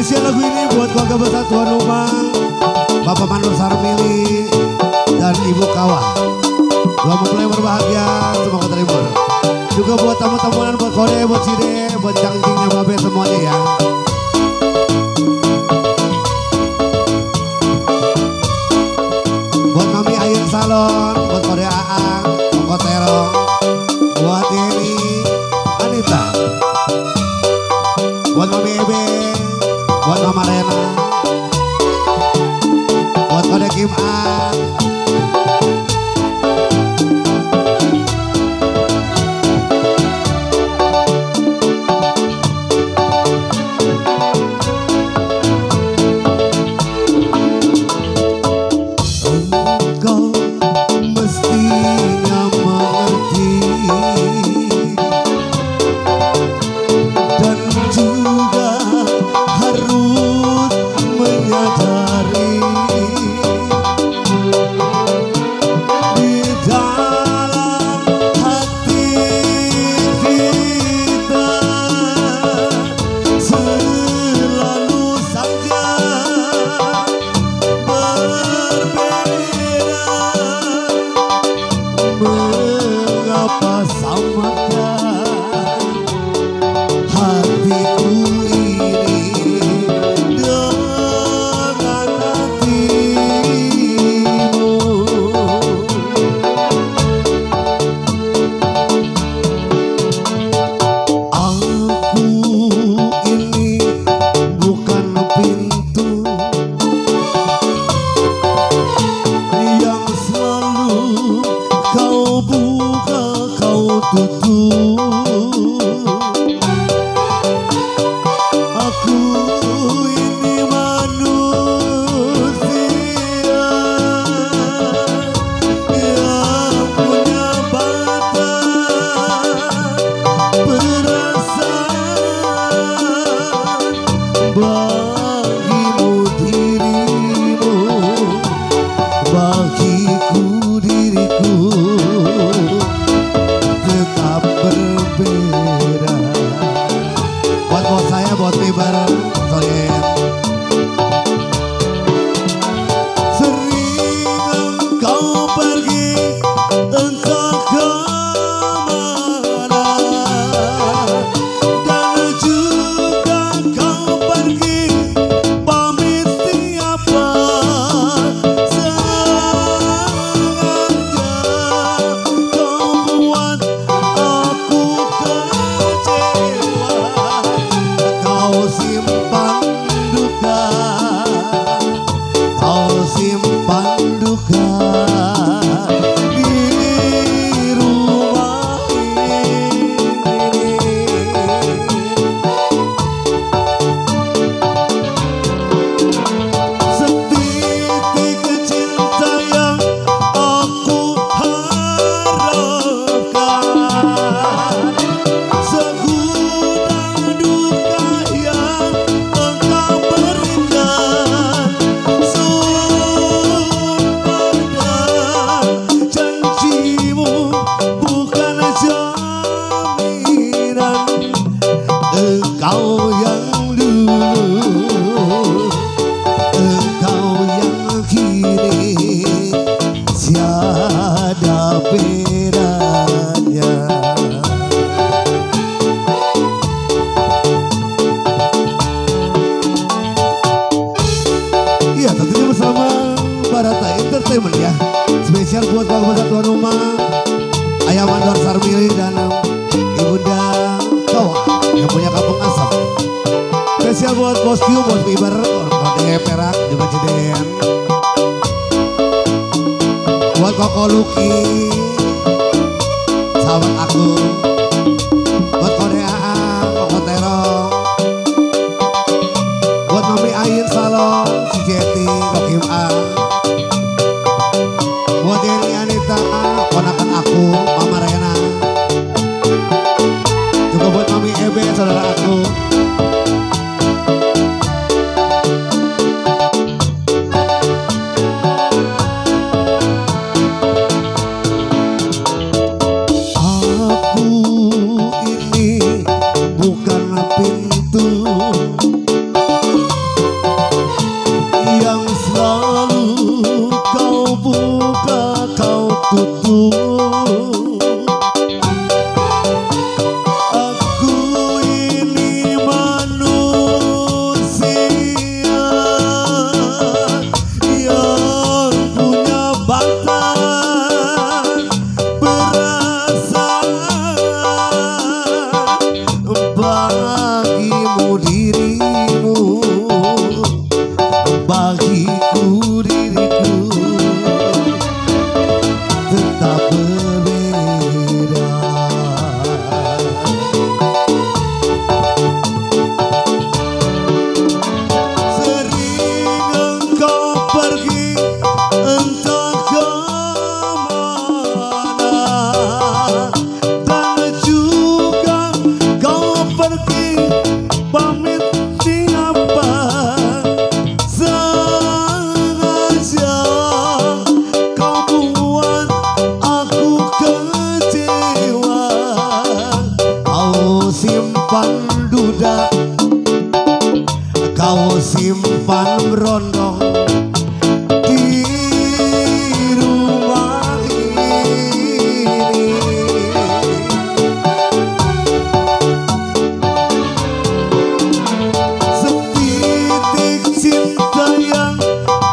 Spesial lagu ini buat keluarga besar tuan rumah, Bapak Manur Sarmili dan Ibu Kawa. Dua mempelai berbahagia, semoga terhibur. Juga buat tamu-tamuan, buat Kode, buat Cide, buat cangcingnya Babe semuanya ya. Buat Mami Ayin Salon, buat Kode Aang, Koko Terong, buat Yeni, Anita, buat Mami Ebe, buat Mama Rena, buat Kode Kim An. Ya. Spesial buat keluarga besar tuan rumah, Ayah Manur Sarmili dan Ibunda Kawa yang punya kampung asap. Spesial buat Bos Q, Bos Biber, Kode Perak juga Ciden. Buat Koko Luki, sahabat aku. Buat Kode Aang, Koko Terong. Buat Mami Ayin Salon, si Jeti, Kokim Ang. Buat Yeni Anita, ponakan aku, Mama Rena. Juga buat Mami Ebe, saudara aku. Aku ini bukan pintu simpan duda, kau simpan berondong di rumah ini. Setitik cinta yang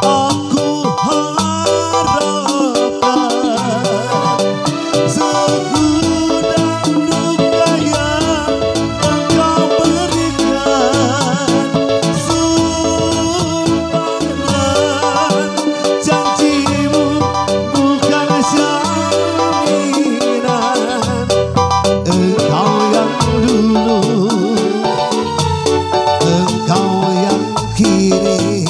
aku harapkan, segudang duka yang engkau berikan. Sumpah dan janjimu bukan jaminan. Engkau yang dulu, engkau yang kini,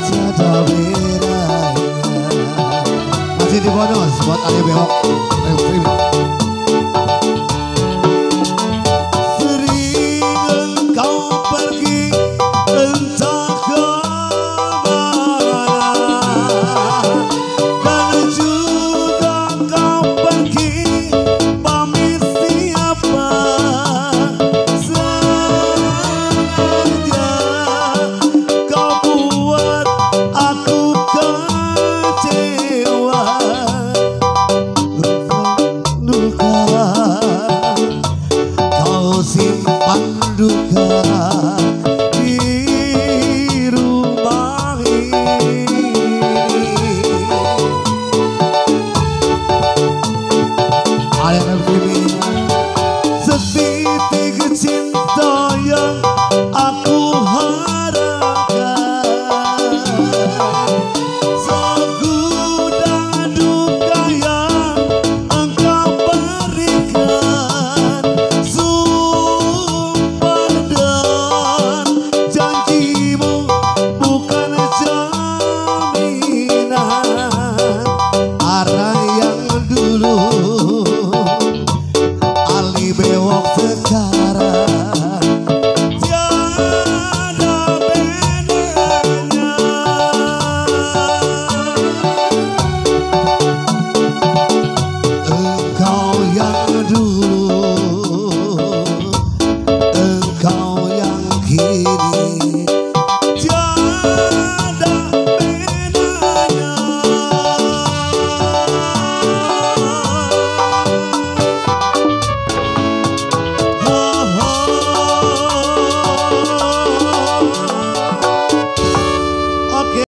tiada bedanya. Masih di bonus buat Ali Behok. Sering engkau pergi entah kemana, dan juga kau pergi pamit siapa saja. Kau buat aku kecewa, luka kau simpan duka di rumah ini. Ada yang